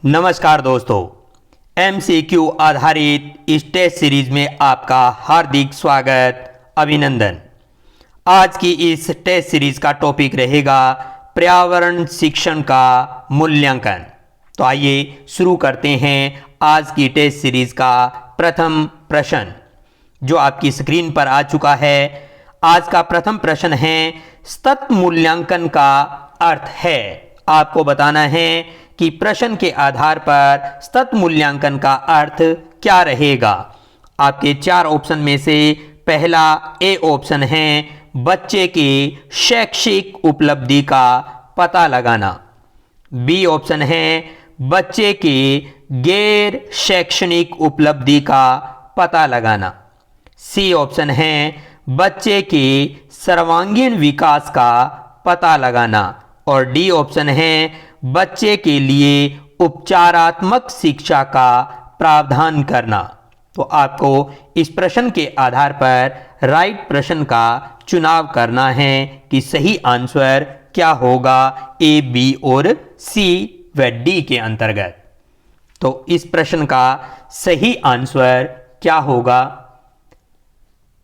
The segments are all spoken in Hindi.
नमस्कार दोस्तों, एमसीक्यू आधारित इस टेस्ट सीरीज में आपका हार्दिक स्वागत, अभिनंदन। आज की इस टेस्ट सीरीज का टॉपिक रहेगा पर्यावरण शिक्षण का मूल्यांकन। तो आइए शुरू करते हैं आज की टेस्ट सीरीज का प्रथम प्रश्न, जो आपकी स्क्रीन पर आ चुका है। आज का प्रथम प्रश्न है, सतत मूल्यांकन का अर्थ है। आपको बताना है कि प्रश्न के आधार पर सतत मूल्यांकन का अर्थ क्या रहेगा। आपके चार ऑप्शन में से पहला ए ऑप्शन है बच्चे की शैक्षिक उपलब्धि का पता लगाना। बी ऑप्शन है बच्चे की गैर शैक्षणिक उपलब्धि का पता लगाना। सी ऑप्शन है बच्चे के सर्वांगीण विकास का पता लगाना। और डी ऑप्शन है बच्चे के लिए उपचारात्मक शिक्षा का प्रावधान करना। तो आपको इस प्रश्न के आधार पर राइट प्रश्न का चुनाव करना है कि सही आंसर क्या होगा ए, बी और सी व डी के अंतर्गत। तो इस प्रश्न का सही आंसर क्या होगा?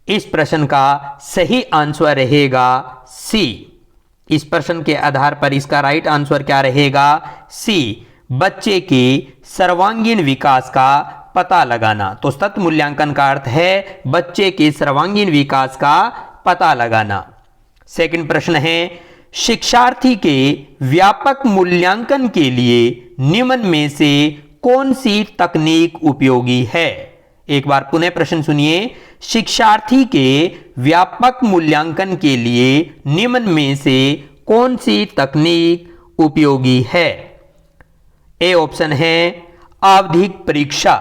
इस प्रश्न का सही आंसर रहेगा सी। इस प्रश्न के आधार पर इसका राइट आंसर क्या रहेगा? सी, बच्चे के सर्वांगीण विकास का पता लगाना। तो सतत मूल्यांकन का अर्थ है बच्चे के सर्वांगीण विकास का पता लगाना। सेकंड प्रश्न है, शिक्षार्थी के व्यापक मूल्यांकन के लिए निम्न में से कौन सी तकनीक उपयोगी है? एक बार पुनः प्रश्न सुनिए। शिक्षार्थी के व्यापक मूल्यांकन के लिए निम्न में से कौन सी तकनीक उपयोगी है? ए ऑप्शन है आवधिक परीक्षा,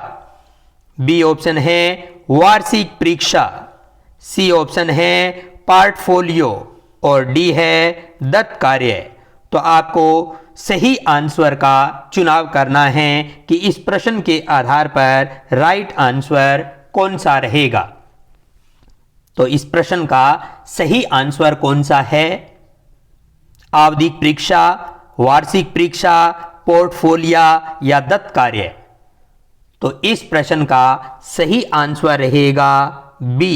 बी ऑप्शन है वार्षिक परीक्षा, सी ऑप्शन है पोर्टफोलियो और डी है दत्त कार्य। तो आपको सही आंसर का चुनाव करना है कि इस प्रश्न के आधार पर राइट आंसर कौन सा रहेगा। तो इस प्रश्न का सही आंसर कौन सा है? आवधिक परीक्षा, वार्षिक परीक्षा, पोर्टफोलियो या दत्त कार्य। तो इस प्रश्न का सही आंसर रहेगा बी।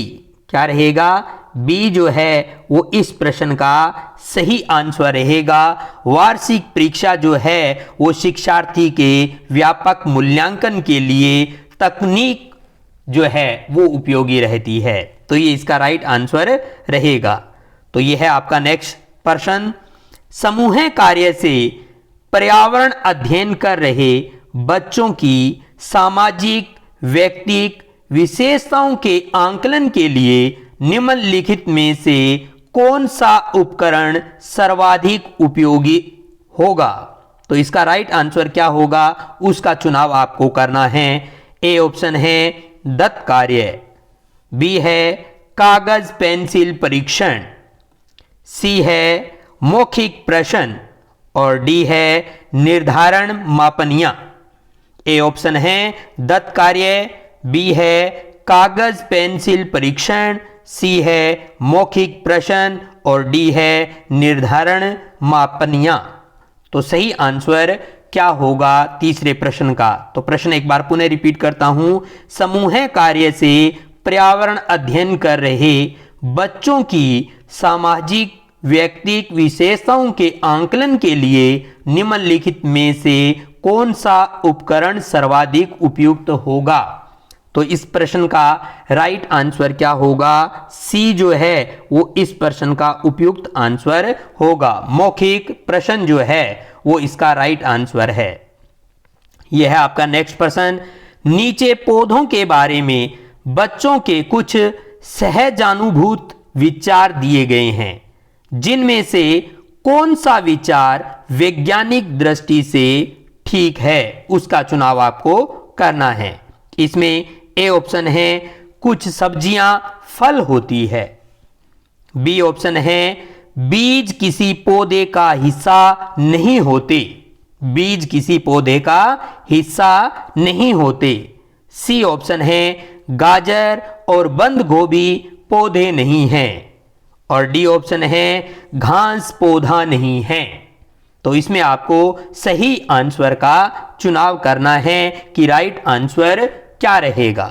क्या रहेगा? बी जो है वो इस प्रश्न का सही आंसर रहेगा। वार्षिक परीक्षा जो है वो शिक्षार्थी के व्यापक मूल्यांकन के लिए तकनीक जो है वो उपयोगी रहती है। तो ये इसका राइट आंसर रहेगा। तो ये है आपका नेक्स्ट प्रश्न, समूह कार्य से पर्यावरण अध्ययन कर रहे बच्चों की सामाजिक व्यक्तिक विशेषताओं के आंकलन के लिए निम्नलिखित में से कौन सा उपकरण सर्वाधिक उपयोगी होगा? तो इसका राइट आंसर क्या होगा उसका चुनाव आपको करना है। ए ऑप्शन है दत्त कार्य, बी है कागज पेंसिल परीक्षण, सी है मौखिक प्रश्न और डी है निर्धारण मापनियां। ए ऑप्शन है दत्त कार्य, बी है कागज पेंसिल परीक्षण, सी है मौखिक प्रश्न और डी है निर्धारण मापनियां। तो सही आंसर क्या होगा तीसरे प्रश्न का? तो प्रश्न एक बार पुनः रिपीट करता हूं, समूह कार्य से पर्यावरण अध्ययन कर रहे बच्चों की सामाजिक व्यक्तिक विशेषताओं के आंकलन के लिए निम्नलिखित में से कौन सा उपकरण सर्वाधिक उपयुक्त होगा? तो इस प्रश्न का राइट आंसर क्या होगा? सी जो है वो इस प्रश्न का उपयुक्त आंसर होगा। मौखिक प्रश्न जो है वो इसका राइट आंसर है। यह है आपका नेक्स्ट प्रश्न, नीचे पौधों के बारे में बच्चों के कुछ सहजानुभूत विचार दिए गए हैं, जिनमें से कौन सा विचार वैज्ञानिक दृष्टि से ठीक है उसका चुनाव आपको करना है। इसमें ए ऑप्शन है कुछ सब्जियां फल होती है, बी ऑप्शन है बीज किसी पौधे का हिस्सा नहीं होते, बीज किसी पौधे का हिस्सा नहीं होते, सी ऑप्शन है गाजर और बंद गोभी पौधे नहीं हैं और डी ऑप्शन है घास पौधा नहीं है। तो इसमें आपको सही आंसर का चुनाव करना है कि राइट आंसर क्या रहेगा।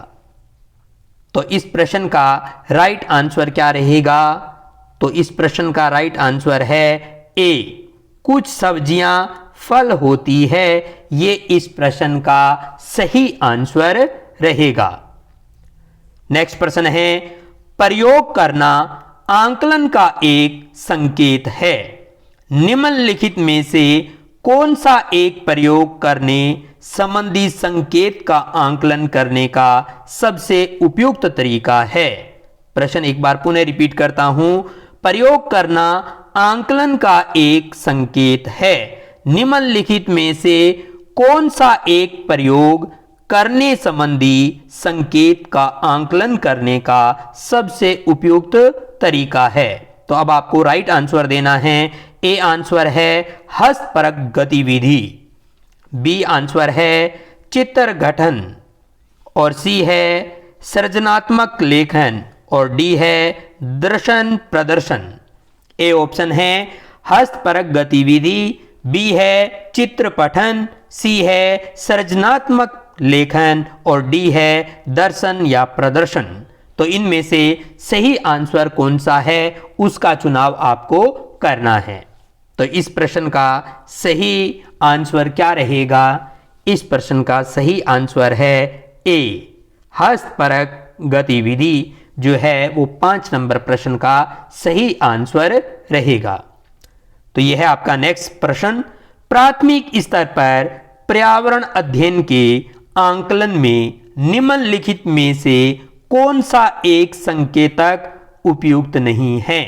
तो इस प्रश्न का राइट आंसर क्या रहेगा? तो इस प्रश्न का राइट आंसर है ए, कुछ सब्जियां फल होती है। ये इस प्रश्न का सही आंसर रहेगा। नेक्स्ट प्रश्न है, प्रयोग करना आंकलन का एक संकेत है। निम्नलिखित में से कौन सा एक प्रयोग करने संबंधी संकेत का आंकलन करने का सबसे उपयुक्त तरीका है? प्रश्न एक बार पुनः रिपीट करता हूं। प्रयोग करना आंकलन का एक संकेत है। निम्नलिखित में से कौन सा एक प्रयोग करने संबंधी संकेत का आंकलन करने का सबसे उपयुक्त तरीका है? तो अब आपको राइट आंसर देना है। ए आंसर है हस्तपरक गतिविधि, बी आंसर है चित्र गठन, और सी है सृजनात्मक लेखन, और डी है दर्शन प्रदर्शन। ए ऑप्शन है हस्तपरक गतिविधि, बी है चित्र पठन, सी है सृजनात्मक लेखन, और डी है दर्शन या प्रदर्शन। तो इनमें से सही आंसर कौन सा है उसका चुनाव आपको करना है। तो इस प्रश्न का सही आंसर क्या रहेगा? इस प्रश्न का सही आंसर है ए, हस्तपरक गतिविधि जो है वो 5 नंबर प्रश्न का सही आंसर रहेगा। तो यह है आपका नेक्स्ट प्रश्न। प्राथमिक स्तर पर पर्यावरण अध्ययन के आंकलन में निम्नलिखित में से कौन सा एक संकेतक उपयुक्त नहीं है?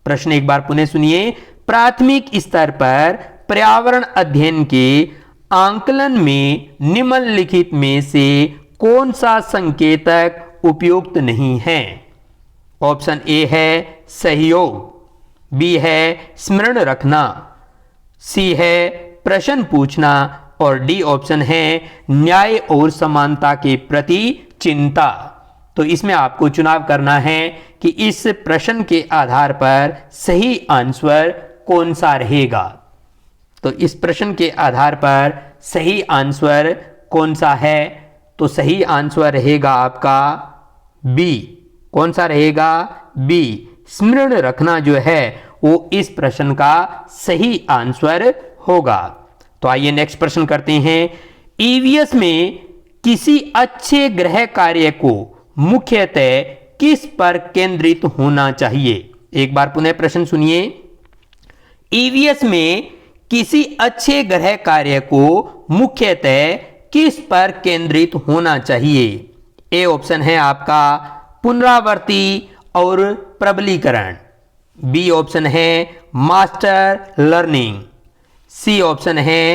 प्रश्न एक बार पुनः सुनिए। प्राथमिक स्तर पर पर्यावरण अध्ययन के आंकलन में निम्नलिखित में से कौन सा संकेतक उपयुक्त नहीं है? ऑप्शन ए है सहयोग, बी है स्मरण रखना, सी है प्रश्न पूछना, और डी ऑप्शन है न्याय और समानता के प्रति चिंता। तो इसमें आपको चुनाव करना है कि इस प्रश्न के आधार पर सही आंसर कौन सा रहेगा। तो इस प्रश्न के आधार पर सही आंसर कौन सा है? तो सही आंसर रहेगा आपका बी। कौन सा रहेगा? बी, स्मरण रखना जो है वो इस प्रश्न का सही आंसर होगा। तो आइए नेक्स्ट प्रश्न करते हैं। ईवीएस में किसी अच्छे गृह कार्य को मुख्यतः किस पर केंद्रित होना चाहिए? एक बार पुनः प्रश्न सुनिए। ईवीएस में किसी अच्छे गृह कार्य को मुख्यतः किस पर केंद्रित होना चाहिए? ए ऑप्शन है आपका पुनरावृत्ति और प्रबलीकरण, बी ऑप्शन है मास्टर लर्निंग, सी ऑप्शन है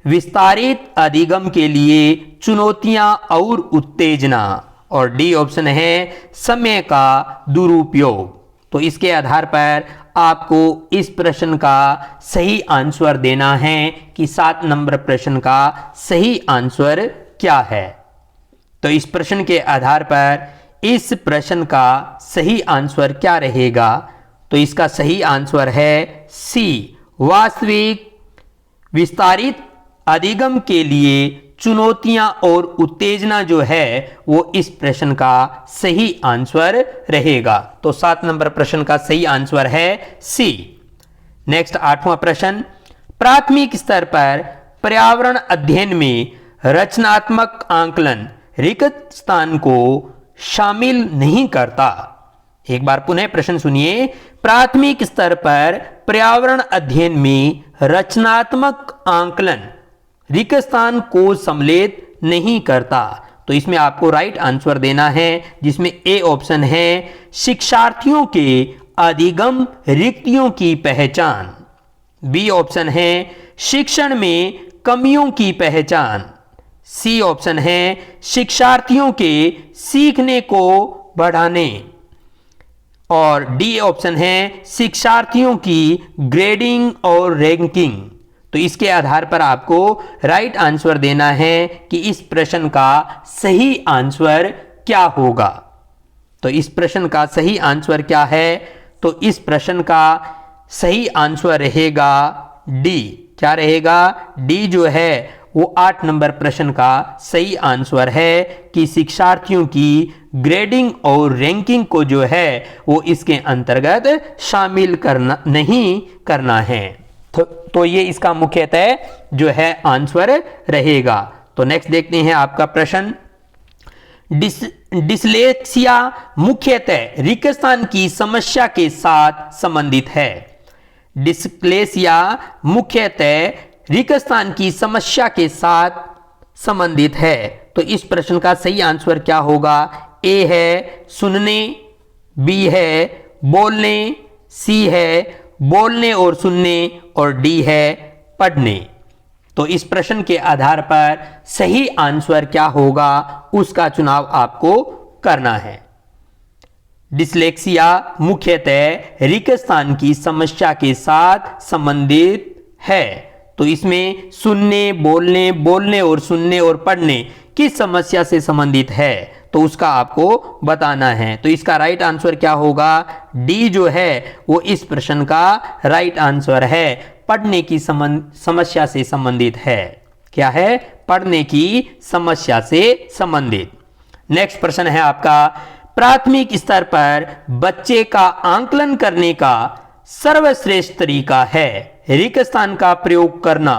विस्तारित अधिगम के लिए चुनौतियां और उत्तेजना, और डी ऑप्शन है समय का दुरुपयोग। तो इसके आधार पर आपको इस प्रश्न का सही आंसर देना है कि 7 नंबर प्रश्न का सही आंसर क्या है। तो इस प्रश्न के आधार पर इस प्रश्न का सही आंसर क्या रहेगा? तो इसका सही आंसर है सी, वास्तविक विस्तारित अधिगम के लिए चुनौतियां और उत्तेजना जो है वो इस प्रश्न का सही आंसर रहेगा। तो 7 नंबर प्रश्न का सही आंसर है सी। नेक्स्ट 8वां प्रश्न। प्राथमिक स्तर पर पर्यावरण अध्ययन में रचनात्मक आंकलन रिक्त स्थान को शामिल नहीं करता। एक बार पुनः प्रश्न सुनिए। प्राथमिक स्तर पर पर्यावरण अध्ययन में रचनात्मक आंकलन रिक्त स्थान को सम्मिलित नहीं करता। तो इसमें आपको राइट आंसर देना है, जिसमें ए ऑप्शन है शिक्षार्थियों के अधिगम रिक्तियों की पहचान, बी ऑप्शन है शिक्षण में कमियों की पहचान, सी ऑप्शन है शिक्षार्थियों के सीखने को बढ़ाने, और डी ऑप्शन है शिक्षार्थियों की ग्रेडिंग और रैंकिंग। तो इसके आधार पर आपको राइट आंसर देना है कि इस प्रश्न का सही आंसर क्या होगा। तो इस प्रश्न का सही आंसर क्या है? तो इस प्रश्न का सही आंसर रहेगा डी, क्या रहेगा? डी जो है वो 8 नंबर प्रश्न का सही आंसर है कि शिक्षार्थियों की ग्रेडिंग और रैंकिंग को जो है वो इसके अंतर्गत शामिल करना नहीं करना है। तो ये इसका मुख्यतः जो है आंसर रहेगा। तो नेक्स्ट देखते हैं आपका प्रश्न। डिस्लेक्सिया मुख्यतः रिक्तस्थान की समस्या के साथ संबंधित है। डिस्लेक्सिया मुख्यतः रिक्तस्थान की समस्या के साथ संबंधित है। तो इस प्रश्न का सही आंसर क्या होगा? ए है सुनने, बी है बोलने, सी है बोलने और सुनने और डी है पढ़ने। तो इस प्रश्न के आधार पर सही आंसर क्या होगा उसका चुनाव आपको करना है। डिस्लेक्सिया मुख्यतः रिक्तस्थान की समस्या के साथ संबंधित है। तो इसमें सुनने, बोलने, बोलने और सुनने और पढ़ने किस समस्या से संबंधित है तो उसका आपको बताना है। तो इसका राइट आंसर क्या होगा? डी जो है वो इस प्रश्न का राइट आंसर है, पढ़ने की समस्या से संबंधित है। क्या है? पढ़ने की समस्या से संबंधित। नेक्स्ट प्रश्न है आपका, प्राथमिक स्तर पर बच्चे का आंकलन करने का सर्वश्रेष्ठ तरीका है रिक्तस्थान का प्रयोग करना।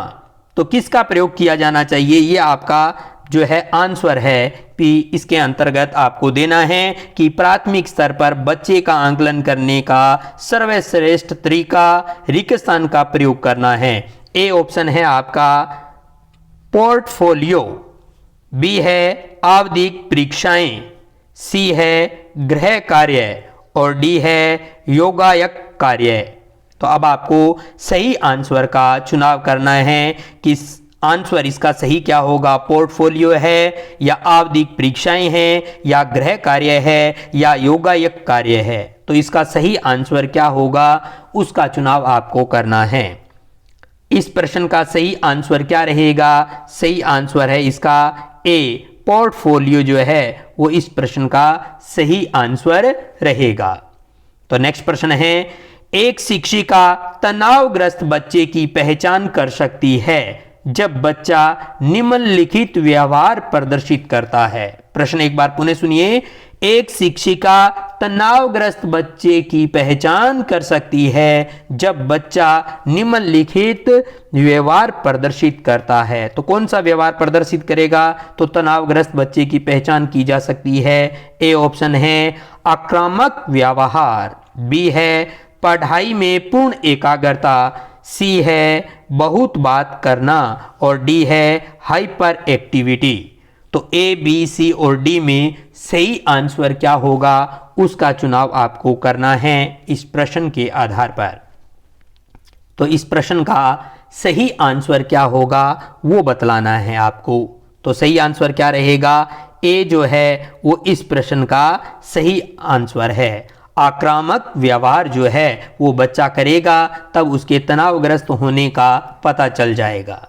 तो किसका प्रयोग किया जाना चाहिए? ये आपका जो है आंसर है कि इसके अंतर्गत आपको देना है कि प्राथमिक स्तर पर बच्चे का आंकलन करने का सर्वश्रेष्ठ तरीका रिक्तस्थान का प्रयोग करना है। ए ऑप्शन है आपका पोर्टफोलियो, बी है आवधिक परीक्षाएं, सी है गृह कार्य और डी है योगायक कार्य। तो अब आपको सही आंसर का चुनाव करना है कि आंसर इसका सही क्या होगा? पोर्टफोलियो है या आवधिक परीक्षाएं हैं या गृह कार्य है या योगायक कार्य है। तो इसका सही आंसर क्या होगा उसका चुनाव आपको करना है। इस प्रश्न का सही आंसर क्या रहेगा? सही आंसर है इसका ए, पोर्टफोलियो जो है वो इस प्रश्न का सही आंसर रहेगा। तो नेक्स्ट प्रश्न है, एक शिक्षिका तनावग्रस्त बच्चे की पहचान कर सकती है जब बच्चा निम्नलिखित व्यवहार प्रदर्शित करता है। प्रश्न एक बार पुनः सुनिए। एक शिक्षिका तनावग्रस्त बच्चे की पहचान कर सकती है जब बच्चा निम्नलिखित व्यवहार प्रदर्शित करता है। तो कौन सा व्यवहार प्रदर्शित करेगा? तो तनावग्रस्त बच्चे की पहचान की जा सकती है। ए ऑप्शन है आक्रामक व्यवहार, बी है पढ़ाई में पूर्ण एकाग्रता, सी है बहुत बात करना और डी है हाइपर एक्टिविटी। तो ए, बी, सी और डी में सही आंसर क्या होगा उसका चुनाव आपको करना है इस प्रश्न के आधार पर। तो इस प्रश्न का सही आंसर क्या होगा वो बतलाना है आपको। तो सही आंसर क्या रहेगा? ए जो है वो इस प्रश्न का सही आंसर है। आक्रामक व्यवहार जो है वो बच्चा करेगा तब उसके तनावग्रस्त होने का पता चल जाएगा।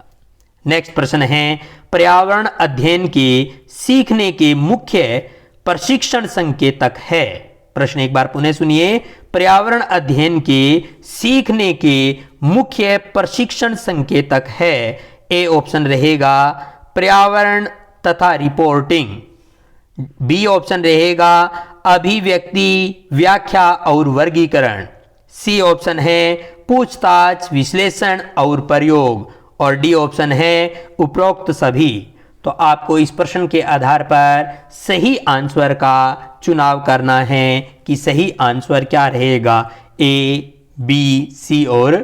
नेक्स्ट प्रश्न है, पर्यावरण अध्ययन के सीखने के मुख्य प्रशिक्षण संकेतक है। प्रश्न एक बार पुनः सुनिए। पर्यावरण अध्ययन के सीखने के मुख्य प्रशिक्षण संकेतक है। ए ऑप्शन रहेगा पर्यावरण तथा रिपोर्टिंग, बी ऑप्शन रहेगा अभिव्यक्ति, व्याख्या और वर्गीकरण, सी ऑप्शन है पूछताछ, विश्लेषण और प्रयोग और डी ऑप्शन है उपरोक्त सभी। तो आपको इस प्रश्न के आधार पर सही आंसर का चुनाव करना है कि सही आंसर क्या रहेगा। ए, बी, सी और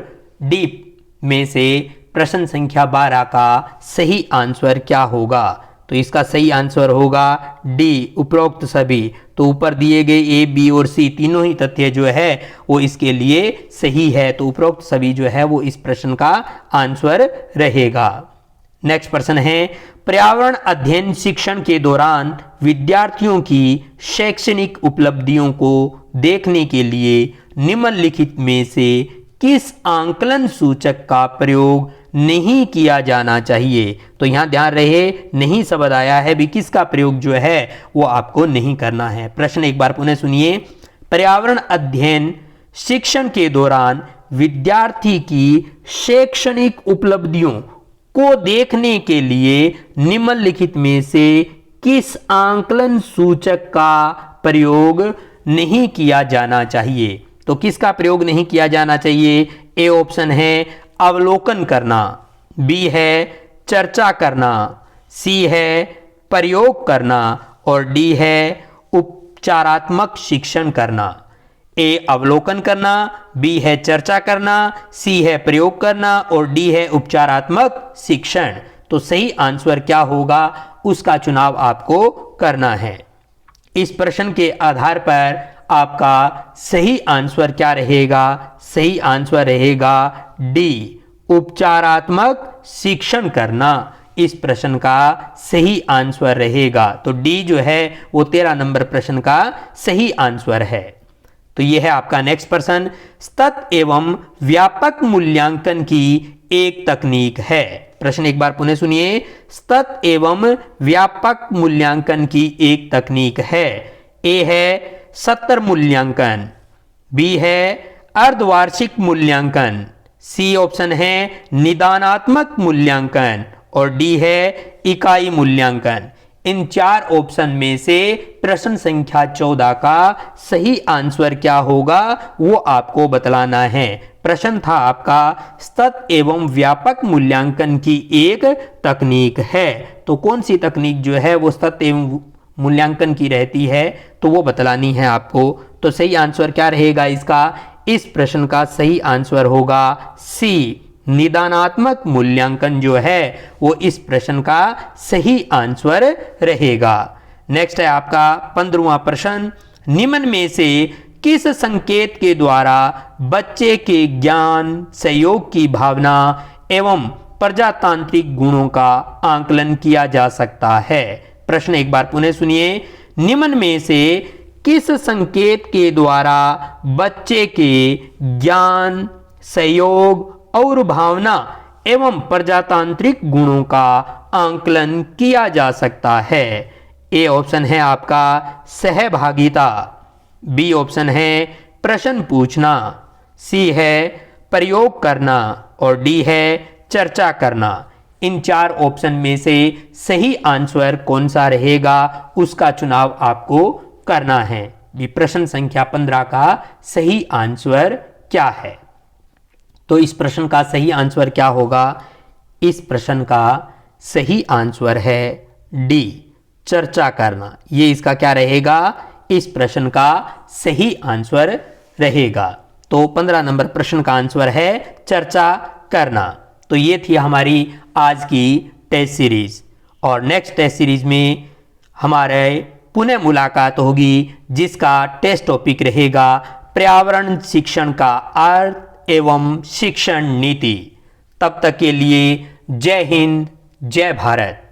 डी में से प्रश्न संख्या 12 का सही आंसर क्या होगा? तो इसका सही आंसर होगा डी, उपरोक्त सभी। तो ऊपर दिए गए ए, बी और सी तीनों ही तथ्य जो है वो इसके लिए सही है। तो उपरोक्त सभी जो है वो इस प्रश्न का आंसर रहेगा। नेक्स्ट प्रश्न है, पर्यावरण अध्ययन शिक्षण के दौरान विद्यार्थियों की शैक्षणिक उपलब्धियों को देखने के लिए निम्नलिखित में से किस आंकलन सूचक का प्रयोग नहीं किया जाना चाहिए? तो यहां ध्यान रहे नहीं शब्द आया है भी, किसका प्रयोग जो है वो आपको नहीं करना है। प्रश्न एक बार पुनः सुनिए। पर्यावरण अध्ययन शिक्षण के दौरान विद्यार्थी की शैक्षणिक उपलब्धियों को देखने के लिए निम्नलिखित में से किस आंकलन सूचक का प्रयोग नहीं किया जाना चाहिए? तो किसका प्रयोग नहीं किया जाना चाहिए? ए ऑप्शन है अवलोकन करना, बी है चर्चा करना, सी है प्रयोग करना और डी है उपचारात्मक शिक्षण करना। ए अवलोकन करना, बी है चर्चा करना, सी है प्रयोग करना और डी है उपचारात्मक शिक्षण। तो सही आंसर क्या होगा उसका चुनाव आपको करना है। इस प्रश्न के आधार पर आपका सही आंसर क्या रहेगा? सही आंसर रहेगा डी, उपचारात्मक शिक्षण करना। इस प्रश्न का सही आंसर रहेगा। तो डी जो है वो 13 नंबर प्रश्न का सही आंसर है। तो यह है आपका नेक्स्ट प्रश्न। सतत एवं व्यापक मूल्यांकन की एक तकनीक है। प्रश्न एक बार पुनः सुनिए। सतत एवं व्यापक मूल्यांकन की एक तकनीक है। ए है सत्र मूल्यांकन, बी है अर्धवार्षिक मूल्यांकन, सी ऑप्शन है निदानात्मक मूल्यांकन और डी है इकाई मूल्यांकन। इन 4 ऑप्शन में से प्रश्न संख्या 14 का सही आंसर क्या होगा वो आपको बतलाना है। प्रश्न था आपका सतत एवं व्यापक मूल्यांकन की एक तकनीक है। तो कौन सी तकनीक जो है वो सतत एवं मूल्यांकन की रहती है तो वो बतलानी है आपको। तो सही आंसर क्या रहेगा इसका? इस प्रश्न का सही आंसर होगा सी, निदानात्मक मूल्यांकन जो है वो इस प्रश्न का सही आंसर रहेगा। नेक्स्ट है आपका 15वां प्रश्न। निम्न में से किस संकेत के द्वारा बच्चे के ज्ञान, सहयोग की भावना एवं प्रजातांत्रिक गुणों का आकलन किया जा सकता है? प्रश्न एक बार पुनः सुनिए। निम्न में से किस संकेत के द्वारा बच्चे के ज्ञान, सहयोग और भावना एवं प्रजातांत्रिक गुणों का आकलन किया जा सकता है? ए ऑप्शन है आपका सहभागिता, बी ऑप्शन है प्रश्न पूछना, सी है प्रयोग करना और डी है चर्चा करना। इन 4 ऑप्शन में से सही आंसर कौन सा रहेगा उसका चुनाव आपको करना है। ये प्रश्न संख्या 15 का सही आंसर क्या है? तो इस प्रश्न का सही आंसर क्या होगा? इस प्रश्न का सही आंसर है डी, चर्चा करना। ये इसका क्या रहेगा? इस प्रश्न का सही आंसर रहेगा। तो 15 नंबर प्रश्न का आंसर है चर्चा करना। तो ये थी हमारी आज की टेस्ट सीरीज और नेक्स्ट टेस्ट सीरीज में हमारे पुनः मुलाकात होगी जिसका टेस्ट टॉपिक रहेगा पर्यावरण शिक्षण का अर्थ एवं शिक्षण नीति। तब तक के लिए जय हिंद, जय भारत।